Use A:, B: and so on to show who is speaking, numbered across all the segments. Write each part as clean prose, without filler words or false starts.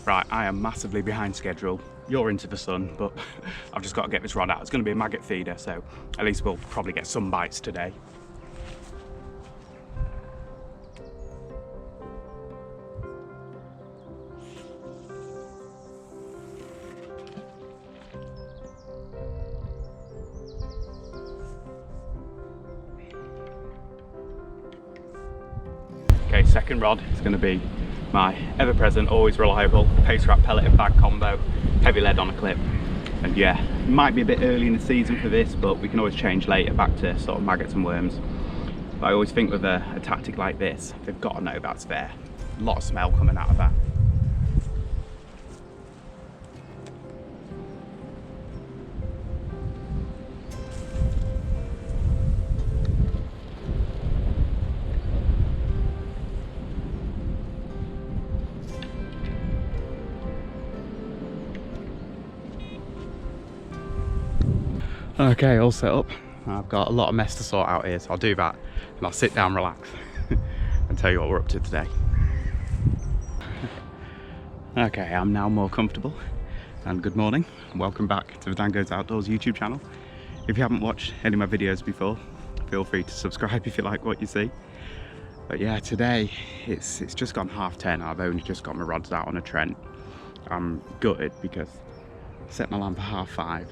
A: Right, I am massively behind schedule. You're into the sun, but I've just got to get this rod out. It's going to be a maggot feeder, so at least we'll probably get some bites today. Okay, second rod is going to be my ever-present, always reliable pace wrap pellet and bag combo, heavy lead on a clip. And yeah, it might be a bit early in the season for this, but we can always change later back to sort of maggots and worms. But I always think with a tactic like this, they've got to know that's there. A lot of smell coming out of that. Okay, all set up. I've got a lot of mess to sort out here, so I'll do that and I'll sit down, relax and tell you what we're up to today. Okay, I'm now more comfortable, and good morning and welcome back to the DanGoesOutdoors YouTube channel. If you haven't watched any of my videos before, feel free to subscribe if you like what you see. But yeah, today it's just gone 10:30. I've only just got my rods out on a Trent. I'm gutted because I set my alarm for 5:30.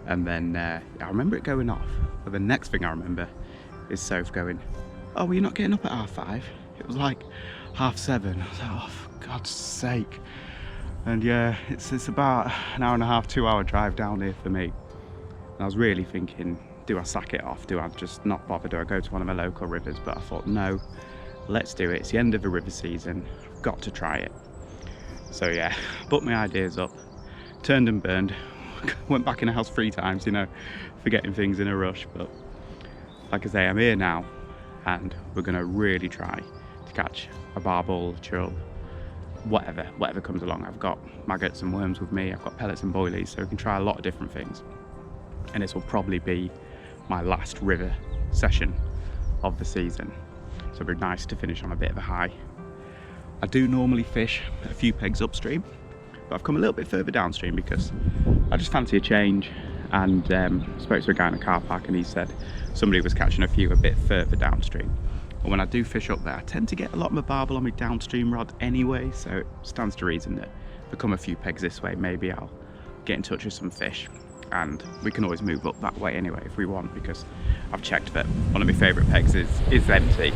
A: And then I remember it going off, but the next thing I remember is Soph going, "Oh, well, you're not getting up at 5:30. It was like 7:30. I was like, oh, for God's sake. And yeah, it's about an hour and a half, 2 hour drive down here for me. And I was really thinking, do I sack it off? Do I just not bother? Do I go to one of my local rivers? But I thought, no, let's do it. It's the end of the river season. I've got to try it. So yeah, put my ideas up, turned and burned. Went back in the house 3 times, you know, forgetting things in a rush. But like I say, I'm here now and we're gonna really try to catch a barbel, chub, whatever comes along. I've got maggots and worms with me, I've got pellets and boilies, so we can try a lot of different things. And this will probably be my last river session of the season, so it'll be nice to finish on a bit of a high. I do normally fish a few pegs upstream, but I've come a little bit further downstream because I just fancy a change, and spoke to a guy in a car park and he said somebody was catching a few a bit further downstream. But when I do fish up there, I tend to get a lot of my barbel on my downstream rod anyway, so it stands to reason that if I come a few pegs this way, maybe I'll get in touch with some fish, and we can always move up that way anyway if we want, because I've checked that one of my favourite pegs is empty,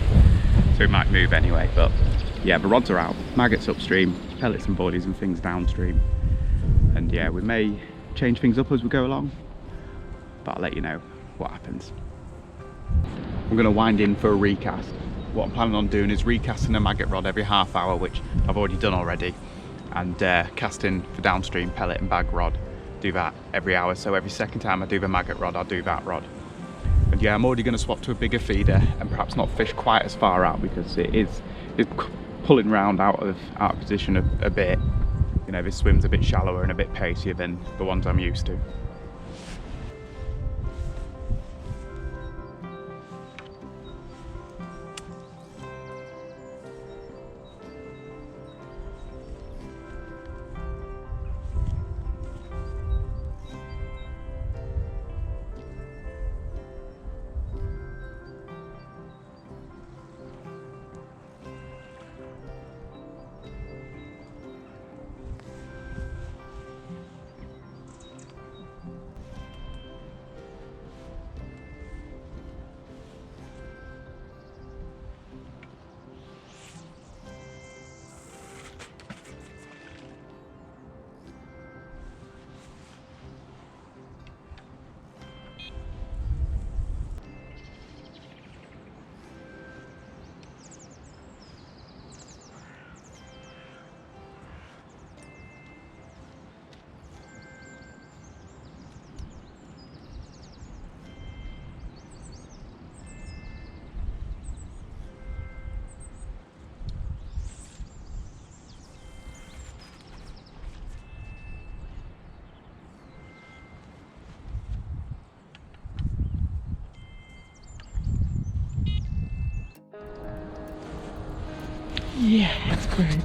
A: so we might move anyway. But yeah, the rods are out, maggots upstream, pellets and boilies and things downstream. And yeah, we may change things up as we go along, but I'll let you know what happens. I'm going to wind in for a recast. What I'm planning on doing is recasting a maggot rod every half hour, which I've already done already, and casting the downstream pellet and bag rod. Do that every hour, so every second time I do the maggot rod, I'll do that rod. And yeah, I'm already going to swap to a bigger feeder and perhaps not fish quite as far out, because it's pulling round out of position a bit. You know, this swim's a bit shallower and a bit pacier than the ones I'm used to. Yeah, that's great.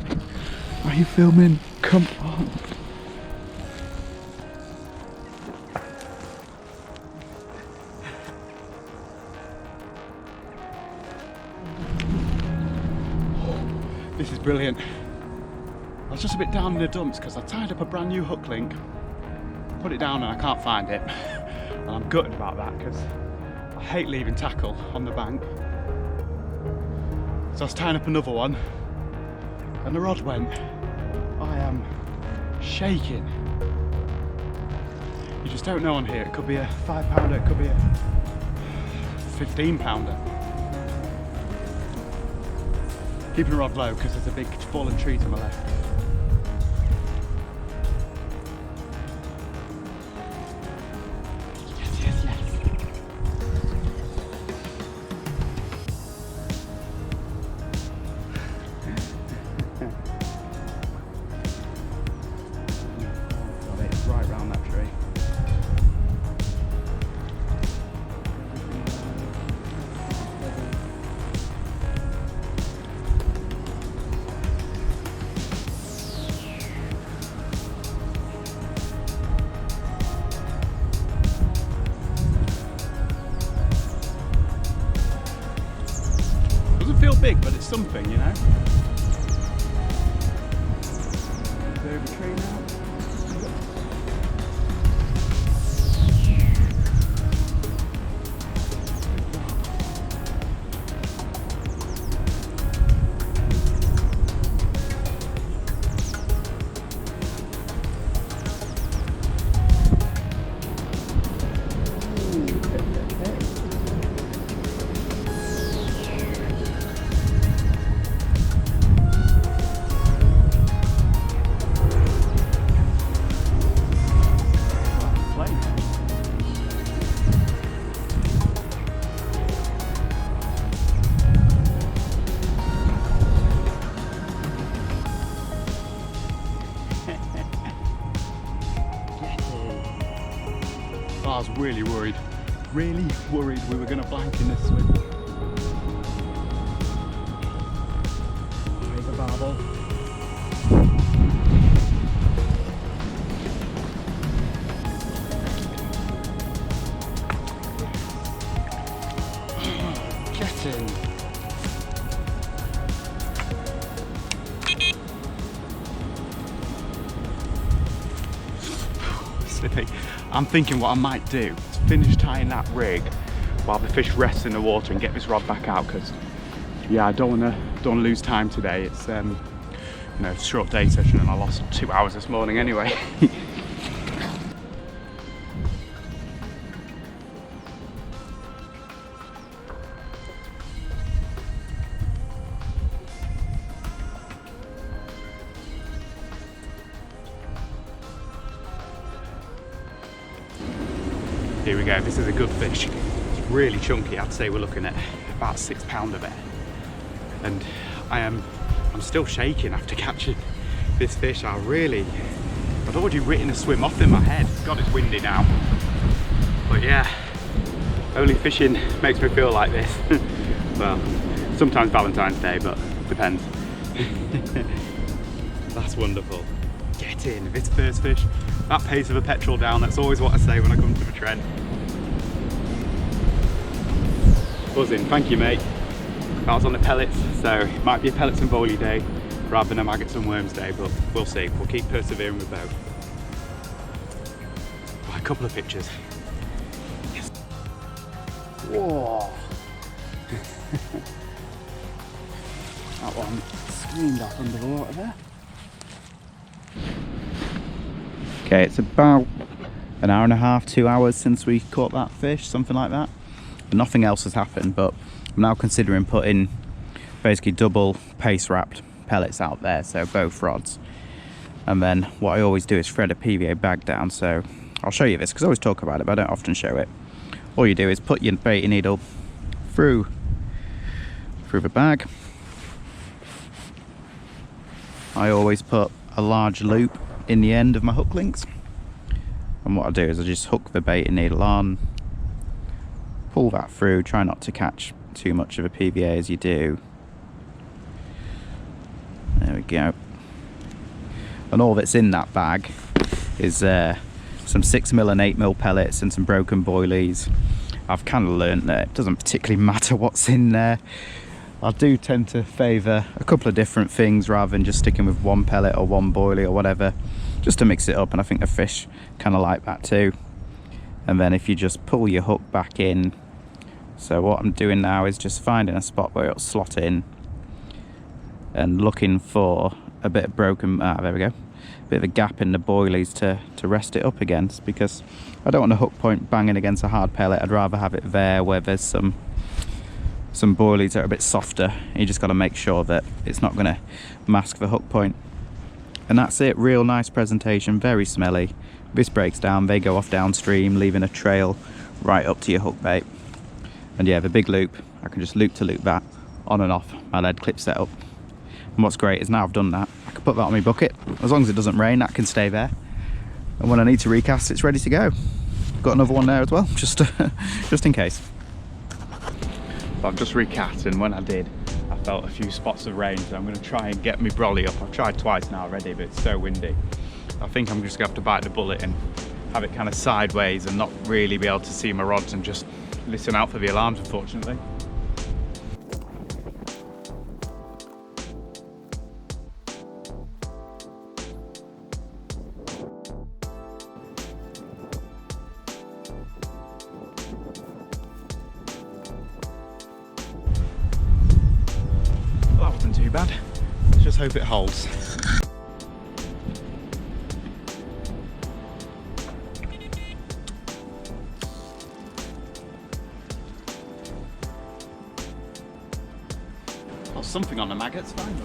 A: Are you filming? Come on. This is brilliant. I was just a bit down in the dumps because I tied up a brand new hook link, put it down and I can't find it. And I'm gutted about that because I hate leaving tackle on the bank. So I was tying up another one and the rod went. I am shaking. You just don't know on here. It could be a 5-pounder, it could be a 15-pounder. Keeping the rod low because there's a big fallen tree to my left. Yes, yes, yes. Got it right round that tree. Doesn't feel big, but it's something, you know. Over the tree now. I was really worried we were going to blank in this swim. Here's a barbel. Get in. Slippy. I'm thinking what I might do is finish tying that rig while the fish rests in the water and get this rod back out, because yeah, I don't want to lose time today. It's you know, short day session and I lost 2 hours this morning anyway. Here we go, this is a good fish. It's really chunky. I'd say we're looking at about 6-pounder there. And I'm still shaking after catching this fish. I'd already written a swim off in my head. God, it's windy now. But yeah, only fishing makes me feel like this. Well, sometimes Valentine's Day, but depends. That's wonderful. Get in, this first fish. That pace of a petrol down, that's always what I say when I come to the Trent. Buzzing, thank you mate. That was on the pellets, so it might be a pellets and bowley day rather than a maggots and worms day, but we'll see. We'll keep persevering with both. Oh, a couple of pictures. Yes. Whoa. That one screamed off under the water there. Okay, it's about an hour and a half, 2 hours since we caught that fish, something like that. But nothing else has happened, but I'm now considering putting basically double pace wrapped pellets out there, so both rods. And then what I always do is thread a PVA bag down, so I'll show you this because I always talk about it, but I don't often show it. All you do is put your baiting needle through the bag. I always put a large loop in the end of my hook links, and what I do is I just hook the baiting needle on, pull that through, try not to catch too much of a PVA as you do. There we go. and all that's in that bag is some 6mm and 8mm pellets and some broken boilies. I've kind of learnt that it doesn't particularly matter what's in there. I do tend to favour a couple of different things rather than just sticking with one pellet or one boilie or whatever, just to mix it up, and I think the fish kind of like that too. And then if you just pull your hook back in, so what I'm doing now is just finding a spot where it'll slot in and looking for a bit of broken, there we go, a bit of a gap in the boilies to rest it up against, because I don't want a hook point banging against a hard pellet. I'd rather have it there where there's some boilies that are a bit softer. You just got to make sure that it's not going to mask the hook point. And that's it, real nice presentation, very smelly. This breaks down, they go off downstream, leaving a trail right up to your hook bait. And yeah, the big loop, I can just loop to loop that on and off my lead clip setup. And what's great is now I've done that, I can put that on my bucket. As long as it doesn't rain, that can stay there. And when I need to recast, it's ready to go. Got another one there as well, just in case. So I've just recast, and when I did, I felt a few spots of rain, so I'm going to try and get my brolly up. I've tried twice now already, but it's so windy. I think I'm just going to have to bite the bullet and have it kind of sideways and not really be able to see my rods and just listen out for the alarms, unfortunately. Well, that wasn't too bad. Let's just hope it holds. Something on the maggots, finally.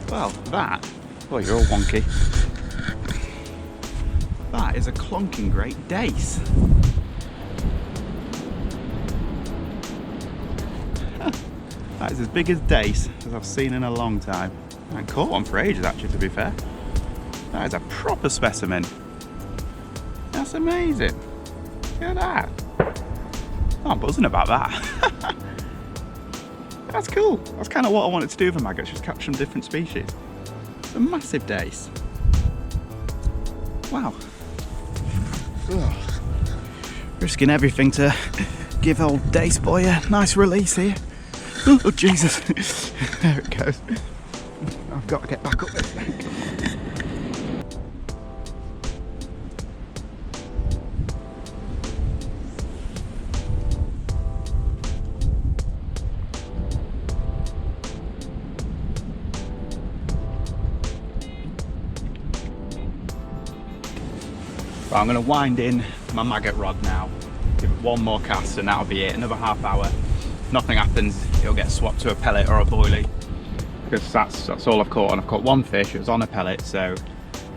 A: Well, that, oh, you're all wonky. That is a clonking great dace. That is as big as dace as I've seen in a long time. I haven't caught one for ages, actually, to be fair. That is a proper specimen. That's amazing. Look at that. Oh, I'm buzzing about that. That's cool. That's kind of what I wanted to do with the maggots, just capture some different species. It's a massive dace. Wow. Ugh. Risking everything to give old dace boy a nice release here. Oh, Jesus. There it goes. I've got to get back up this thing. But I'm going to wind in my maggot rod now, give it one more cast and that'll be it, another half hour. If nothing happens, it'll get swapped to a pellet or a boilie, because that's all I've caught, and I've caught one fish, it was on a pellet, so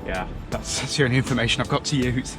A: yeah, that's the only information I've got to use.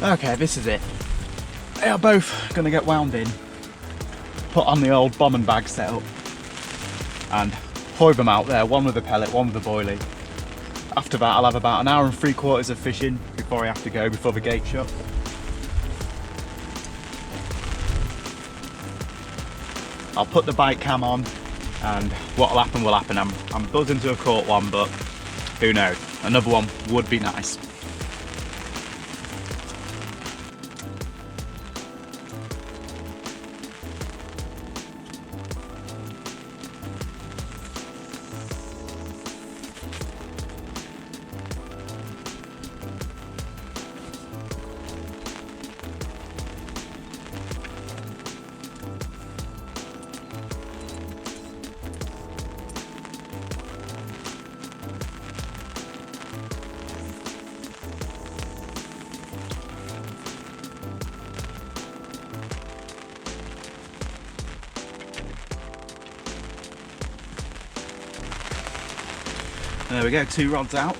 A: Okay, this is it. They are both going to get wound in, put on the old bomb and bag setup, and hoy them out there, one with a pellet, one with a boilie. After that, I'll have about an hour and 3/4 of fishing before I have to go, before the gate shut. I'll put the bite cam on, and what'll happen will happen. I'm buzzing to have caught one, but who knows? Another one would be nice. There we go, 2 rods out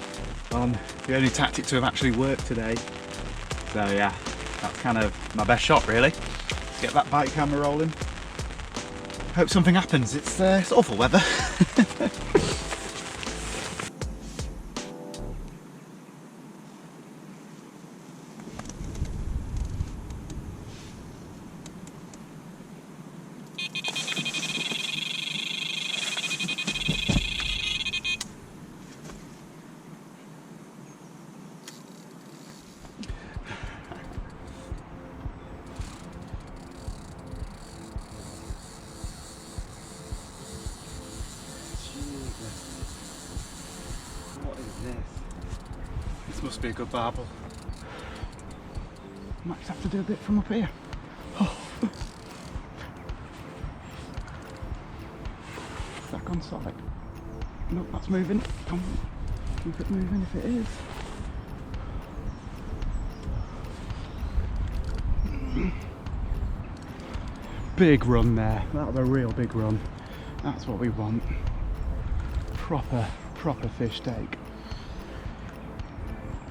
A: on the only tactic to have actually worked today. So yeah, that's kind of my best shot really. Let's get that bike camera rolling. Hope something happens. It's awful weather. What is this? This must be a good barbel. Might just have to do a bit from up here. Oh. Is that gone solid? Nope, that's moving. Come on. Keep it moving if it is. Big run there. That was a real big run. That's what we want. Proper fish take.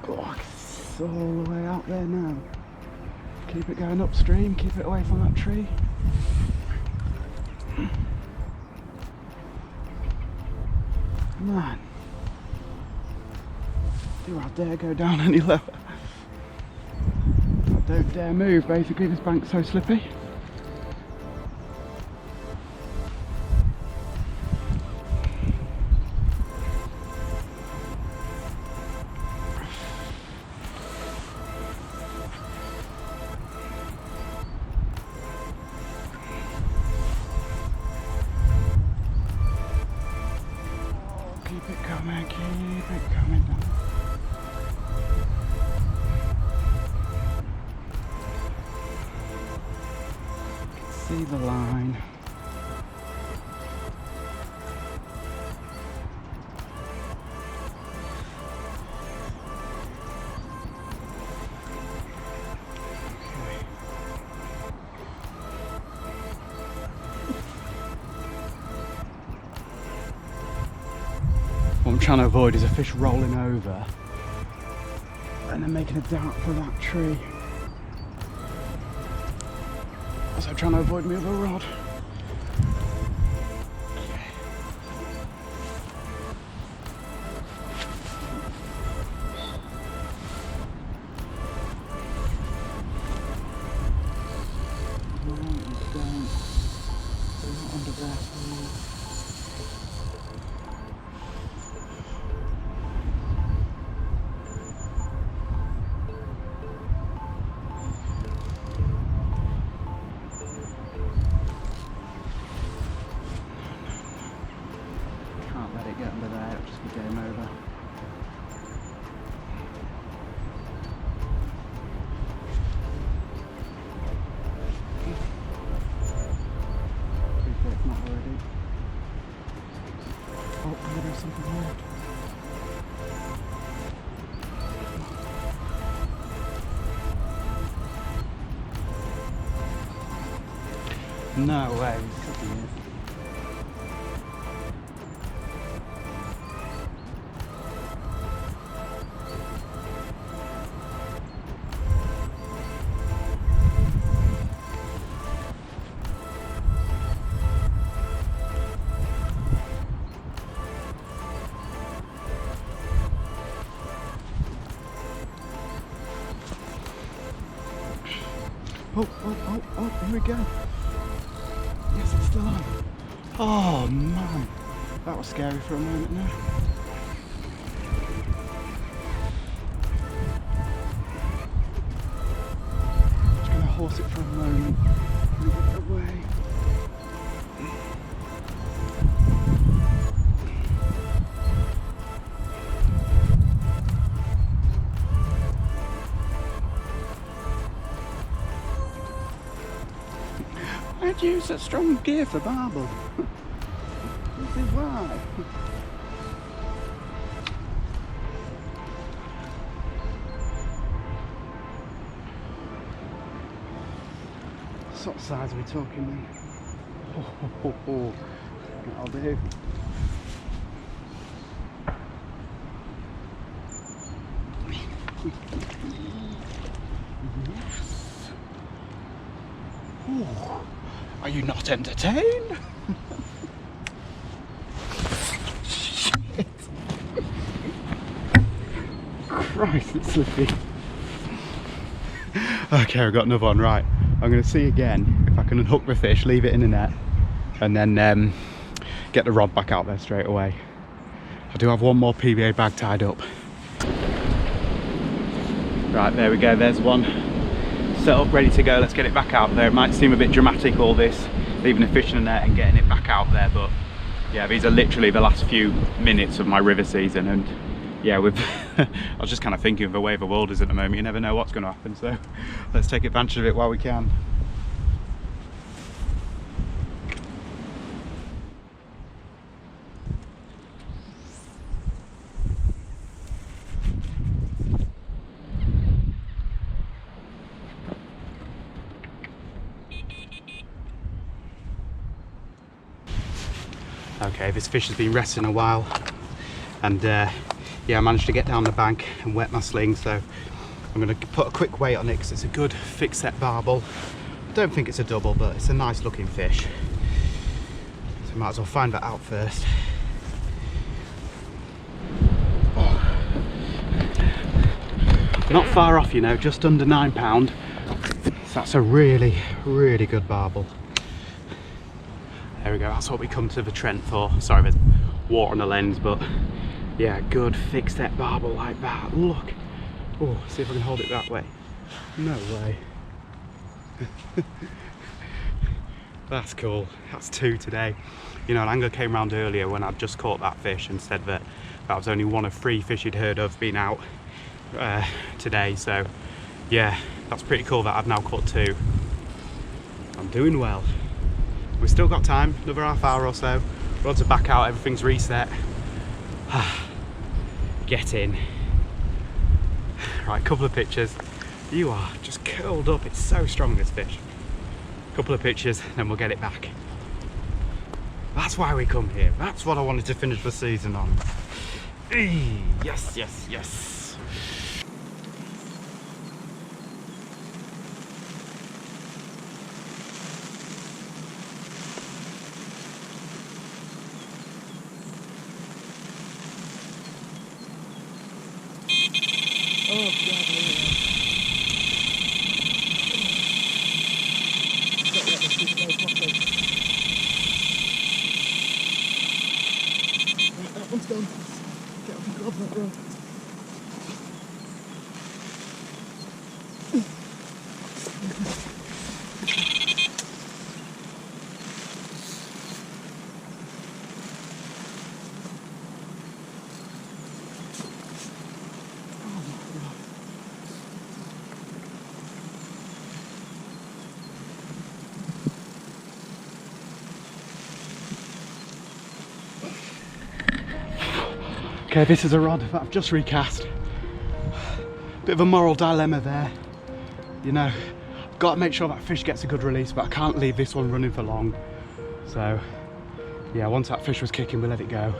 A: Oh, it's all the way out there now. Keep it going upstream, keep it away from that tree. Man, do I dare go down any lower? I don't dare move, basically, this bank's so slippy. Keep it coming down. See the line. What I'm trying to avoid is a fish rolling over and then making a dart for that tree. Also trying to avoid my other rod. No, you don't. They're not under there, please. Get under there, it'll just be game over. Appreciate it's not already. Oh, there's something here. No way, he's sucking it. Oh, here we go. Yes, it's still on. Oh man, that was scary for a moment now. Just gonna horse it for a moment and get it away. I'd use a strong gear for barbel. This is why. What sort of size are we talking then? That'll do. not entertained. Christ, it's slippy. Okay, I've got another one. Right, I'm going to see again if I can unhook the fish, leave it in the net, and then get the rod back out there straight away. I do have one more PVA bag tied up. Right, there we go, there's one set up, ready to go. Let's get it back out there. It might seem a bit dramatic, all this, leaving a fish in the net and getting it back out there, but yeah, these are literally the last few minutes of my river season, and yeah, I was just kind of thinking of the way the world is at the moment. You never know what's going to happen, so let's take advantage of it while we can. Okay, this fish has been resting a while, and yeah, I managed to get down the bank and wet my sling, so I'm going to put a quick weight on it because it's a good thick set barbel. I don't think it's a double, but it's a nice looking fish, so I might as well find that out first. Oh. Not far off, you know, just under £9, so that's a really, really good barbel. There we go, that's what we come to the Trent for. Sorry, there's water on the lens, but yeah, good thick set barbel like that. Look. Oh, see if I can hold it that way. No way. That's cool. That's 2 today. You know, an angler came round earlier when I'd just caught that fish and said that that was only one of 3 fish he'd heard of being out today. So yeah, that's pretty cool that I've now caught 2. I'm doing well. We've still got time, another half hour or so. Rods are back out, everything's reset. Get in. Right, couple of pictures. You are just curled up, it's so strong, this fish. Couple of pictures, then we'll get it back. That's why we come here. That's what I wanted to finish the season on. Yes, yes, yes. Oh, God, that one's gone. Get up and grab that rod. Okay, this is a rod that I've just recast. Bit of a moral dilemma there. You know, I've got to make sure that fish gets a good release, but I can't leave this one running for long. So, yeah, once that fish was kicking, we let it go.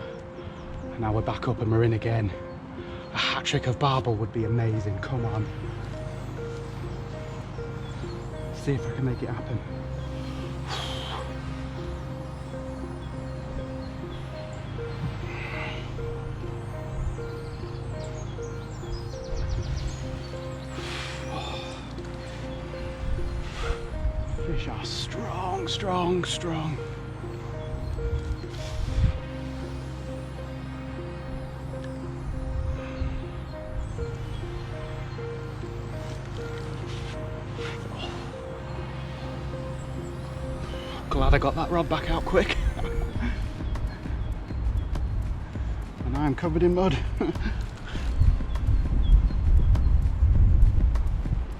A: And now we're back up and we're in again. A hat trick of barbel would be amazing, come on. See if I can make it happen. Fish are strong, strong, strong. Glad I got that rod back out quick. And I'm covered in mud.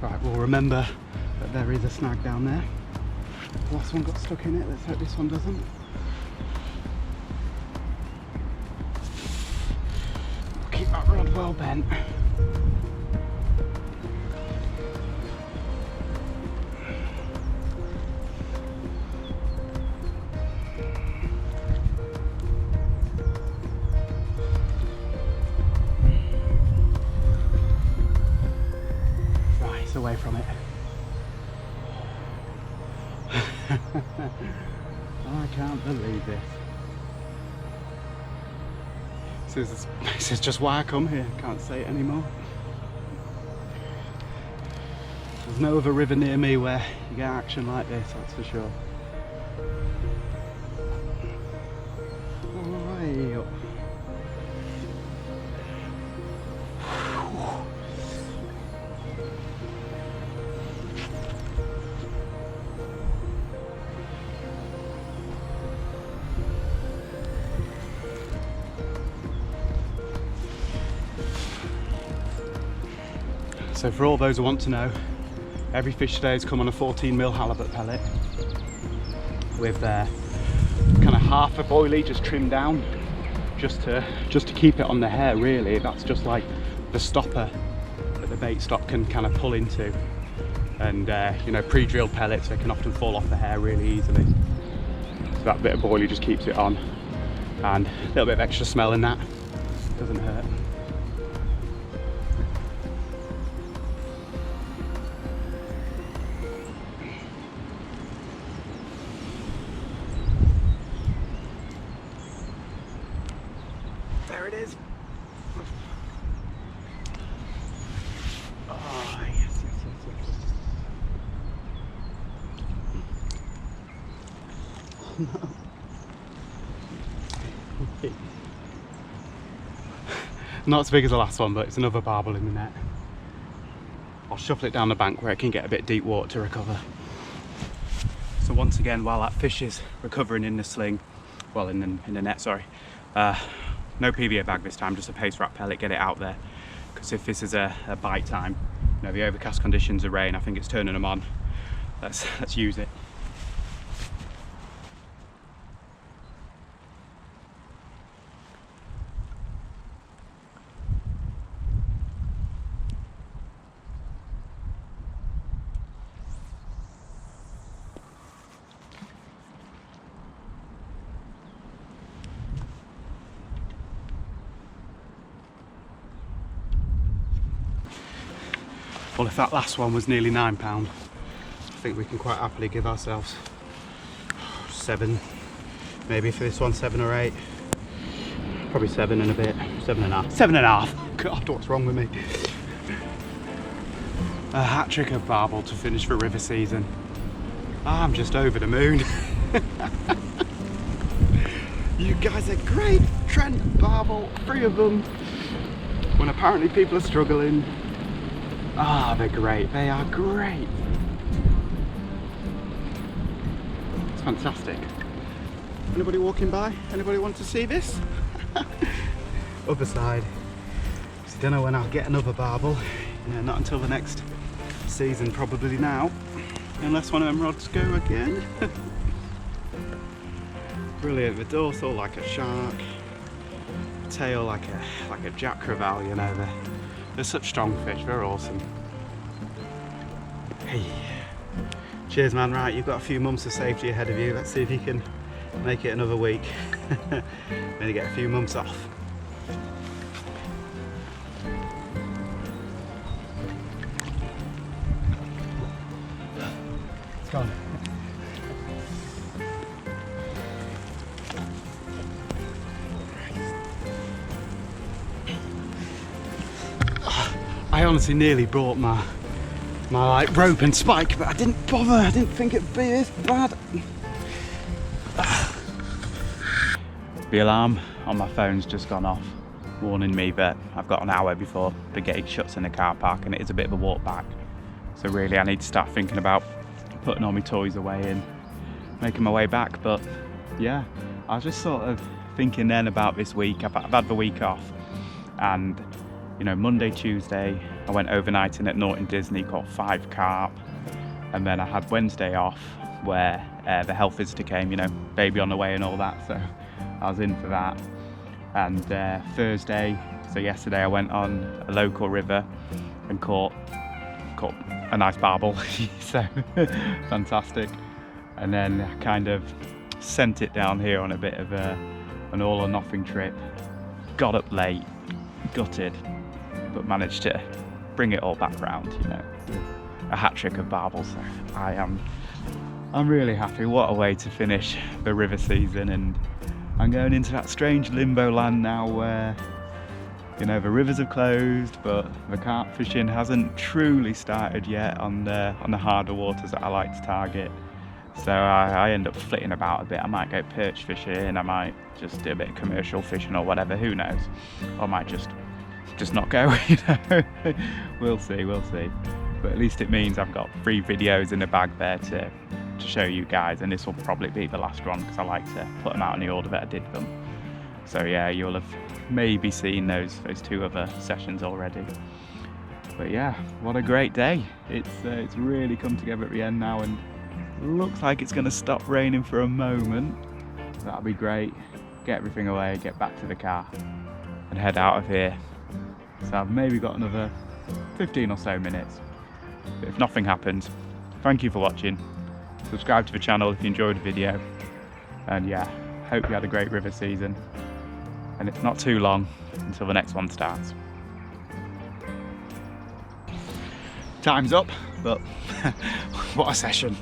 A: Right, we'll remember that there is a snag down there. The last one got stuck in it, let's hope this one doesn't. I'll keep that rod well bent. Right, it's away from it. This is just why I come here, can't say it anymore. There's no other river near me where you get action like this, that's for sure. Way up. So for all those who want to know, every fish today has come on a 14mm halibut pellet with kind of half a boilie just trimmed down, just to keep it on the hair. Really, that's just like the stopper that the bait stock can kind of pull into, and you know, pre-drilled pellets, they can often fall off the hair really easily. So that bit of boilie just keeps it on, and a little bit of extra smell in that doesn't hurt. There it is. Oh, yes. No. Not as big as the last one, but it's another barbel in the net. I'll shuffle it down the bank where it can get a bit deep water to recover. So once again, while that fish is recovering in the sling, well, in the net, sorry, no PVA bag this time, just a paste wrap pellet, get it out there. Because if this is a bite time, you know, the overcast conditions, the rain, I think it's turning them on. Let's use it. Well, if that last one was nearly £9, I think we can quite happily give ourselves 7, maybe for this one 7 or 8, probably 7 and a bit, 7.5, 7.5. God, what's wrong with me? A hat trick of barbel to finish the river season. I'm just over the moon. You guys are great. Trent, barbel, 3 of them, when apparently people are struggling. Ah, they're great. They are great. It's fantastic. Anybody walking by? Anybody want to see this? Other side. I don't know when I'll get another barbel. You know, not until the next season, probably now, unless one of them rods go again. Brilliant. The dorsal like a shark, tail like a jack crevalle. You know, they're such strong fish, they're awesome. Hey, cheers man. Right, you've got a few months of safety ahead of you. Let's see if you can make it another week. Then you get a few months off. It's gone. I honestly nearly brought my like rope and spike, but I didn't bother. I didn't think it'd be this bad. The alarm on my phone's just gone off, warning me that I've got an hour before the gate shuts in the car park, and it is a bit of a walk back. So really I need to start thinking about putting all my toys away and making my way back. But yeah, I was just sort of thinking then about this week. I've had the week off, and you know, Monday, Tuesday, I went overnighting at Norton Disney, caught 5 carp, and then I had Wednesday off where the health visitor came, you know, baby on the way and all that, so I was in for that. And Thursday, so yesterday, I went on a local river and caught a nice barbel, so fantastic. And then I kind of sent it down here on a bit of an all or nothing trip. Got up late, gutted, but managed to bring it all back round, you know, a hat trick of barbels. So I'm really happy. What a way to finish the river season, and I'm going into that strange limbo land now where, you know, the rivers have closed, but the carp fishing hasn't truly started yet on the harder waters that I like to target. So I end up flitting about a bit. I might go perch fishing, I might just do a bit of commercial fishing or whatever, who knows. Or I might just not go, you know. We'll see. But at least it means I've got 3 videos in the bag there to show you guys, and this will probably be the last one because I like to put them out in the order that I did them. So yeah, you'll have maybe seen those 2 other sessions already. But yeah, what a great day. It's really come together at the end now, and looks like it's going to stop raining for a moment. That'll be great. Get everything away, get back to the car and head out of here. So I've maybe got another 15 or so minutes. But if nothing happens, thank you for watching. Subscribe to the channel if you enjoyed the video. And yeah, hope you had a great river season. And it's not too long until the next one starts. Time's up, but what a session.